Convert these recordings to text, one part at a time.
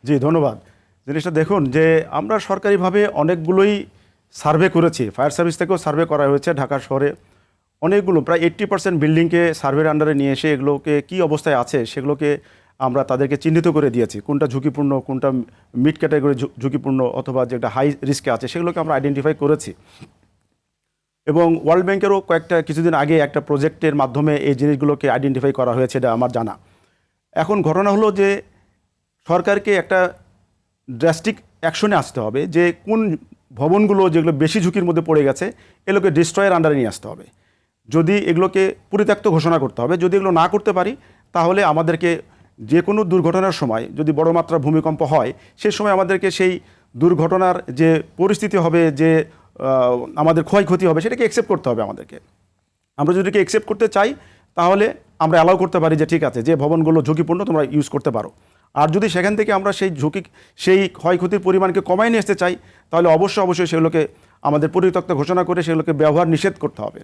জি, ধন্যবাদ। জিনিসটা দেখুন যে আমরা সরকারিভাবে অনেকগুলোই সার্ভে করেছি। ফায়ার সার্ভিস থেকেও সার্ভে করা হয়েছে ঢাকা শহরে। অনেকগুলো প্রায় 80% বিল্ডিংকে সার্ভের আন্ডারে নিয়ে এসে এগুলোকে কী অবস্থায় আছে সেগুলোকে আমরা তাদেরকে চিহ্নিত করে দিয়েছি। কোনটা ঝুঁকিপূর্ণ, কোনটা মিড ক্যাটাগরি ঝুঁকিপূর্ণ অথবা যেটা হাই রিস্কে আছে সেগুলোকে আমরা আইডেন্টিফাই করেছি। এবং ওয়ার্ল্ড ব্যাংকেরও কিছুদিন আগে একটা প্রজেক্টের মাধ্যমে এই জিনিসগুলোকে আইডেন্টিফাই করা হয়েছে, এটা আমার জানা। এখন ঘটনা হলো যে সরকারকে একটা ড্রাস্টিক অ্যাকশনে আসতে হবে যে কোন ভবনগুলো যেগুলো বেশি ঝুঁকির মধ্যে পড়ে গেছে এগুলোকে ডিস্ট্রয়ের আন্ডারে নিয়ে আসতে হবে। যদি এগুলোকে পরিত্যক্ত ঘোষণা করতে হবে, যদি এগুলো না করতে পারি তাহলে আমাদেরকে যে কোনো দুর্ঘটনার সময় যদি বড় মাত্রার ভূমিকম্প হয় সেই সময় আমাদেরকে সেই দুর্ঘটনার যে পরিস্থিতি হবে, যে আমাদের ক্ষয়ক্ষতি হবে সেটাকে অ্যাকসেপ্ট করতে হবে আমাদেরকে। আমরা যদি অ্যাকসেপ্ট করতে চাই তাহলে আমরা অ্যালাউ করতে পারি যে ঠিক আছে, যে ভবনগুলো ঝুঁকিপূর্ণ তোমরা ইউজ করতে পারো। আর যদি সেখান থেকে আমরা সেই ক্ষয়ক্ষতির পরিমাণকে কমায় নিয়ে আসতে চাই তাহলে অবশ্যই সেগুলোকে আমাদের পরিত্যক্ত ঘোষণা করে সেগুলোকে ব্যবহার নিষেধ করতে হবে।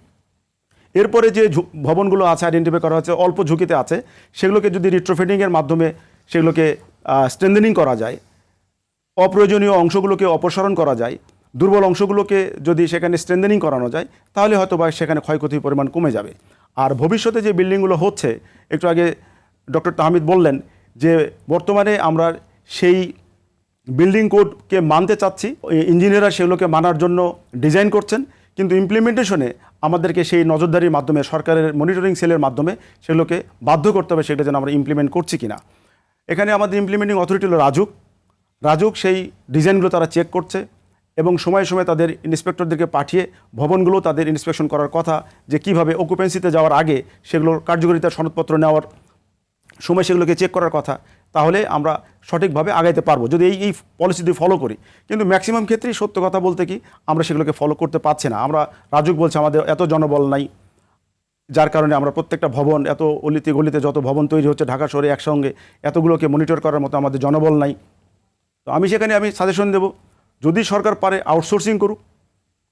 এরপরে যে ভবনগুলো আছে আইডেন্টিফাই করা হচ্ছে অল্প ঝুঁকিতে আছে, সেগুলোকে যদি রিট্রোফিটিংয়ের মাধ্যমে সেগুলোকে স্ট্রেংথেনিং করা যায়, অপ্রয়োজনীয় অংশগুলোকে অপসারণ করা যায়, দুর্বল অংশগুলোকে যদি সেখানে স্ট্রেংথেনিং করানো যায় তাহলে হয়তো বা সেখানে ক্ষয়ক্ষতির পরিমাণ কমে যাবে। আর ভবিষ্যতে যে বিল্ডিংগুলো হচ্ছে, একটু আগে ডক্টর তাহমিদ বললেন যে বর্তমানে আমরা সেই বিল্ডিং কোডকে মানতে চাচ্ছি, ইঞ্জিনিয়াররা সেগুলোকে মানার জন্য ডিজাইন করছেন, কিন্তু ইমপ্লিমেন্টেশনে আমাদেরকে সেই নজরদারির মাধ্যমে সরকারের মনিটরিং সেলের মাধ্যমে সেগুলোকে বাধ্য করতে হবে সেটা যেন আমরা ইমপ্লিমেন্ট করছি কিনা। এখানে আমাদের ইমপ্লিমেন্টিং অথরিটি হলো রাজুক সেই ডিজাইনগুলো তারা চেক করছে এবং সময়ে সময়ে তাদের ইন্সপেক্টরদেরকে পাঠিয়ে ভবনগুলো তাদের ইন্সপেকশন করার কথা, যে কীভাবে অকুপেন্সিতে যাওয়ার আগে সেগুলোর কার্যকারিতার সনদপত্র নেওয়ার সময় সেগুলোকে চেক করার কথা। তাহলে আমরা সঠিকভাবে আগাইতে পারবো যদি এই পলিসি যদি ফলো করি। কিন্তু ম্যাক্সিমাম ক্ষেত্রেই সত্য কথা বলতে কি আমরা সেগুলোকে ফলো করতে পারছি না। আমরা রাজুক বলছে আমাদের এত জনবল নাই, যার কারণে আমরা প্রত্যেকটা ভবন এত অলিতে গলিতে যত ভবন তৈরি হচ্ছে ঢাকা শহরে একসঙ্গে এতগুলোকে মনিটর করার মতো আমাদের জনবল নাই। তো আমি সাজেশন দেব, যদি সরকার পারে আউটসোর্সিং করুক,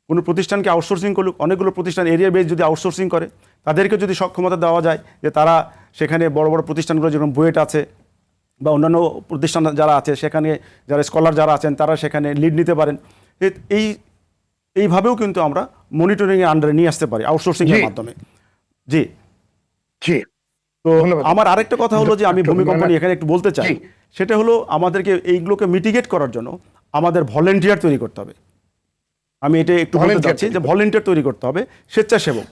কোনো প্রতিষ্ঠানকে আউটসোর্সিং করুক। অনেকগুলো প্রতিষ্ঠান এরিয়া বেস যদি আউটসোর্সিং করে তাদেরকে যদি সক্ষমতা দেওয়া যায় যে তারা সেখানে বড় বড় প্রতিষ্ঠানগুলো যেরকম বুয়েট আছে বা অন্যান্য প্রতিষ্ঠান যারা আছে সেখানে যারা স্কলার যারা আছেন তারা সেখানে লিড নিতে পারেন, এইভাবেও কিন্তু আমরা মনিটরিংয়ের আন্ডারে নিয়ে আসতে পারি আউটসোর্সিংয়ের মাধ্যমে। জি জি, তো আমার আরেকটা কথা হলো যে আমি ভূমিকম্প নিয়ে এখানে একটু বলতে চাই, সেটা হলো আমাদেরকে এইগুলোকে মিটিগেট করার জন্য আমাদের ভলেন্টিয়ার তৈরি করতে হবে। আমি এটা একটু বলতে চাচ্ছি যে ভলেন্টিয়ার তৈরি করতে হবে, স্বেচ্ছাসেবক।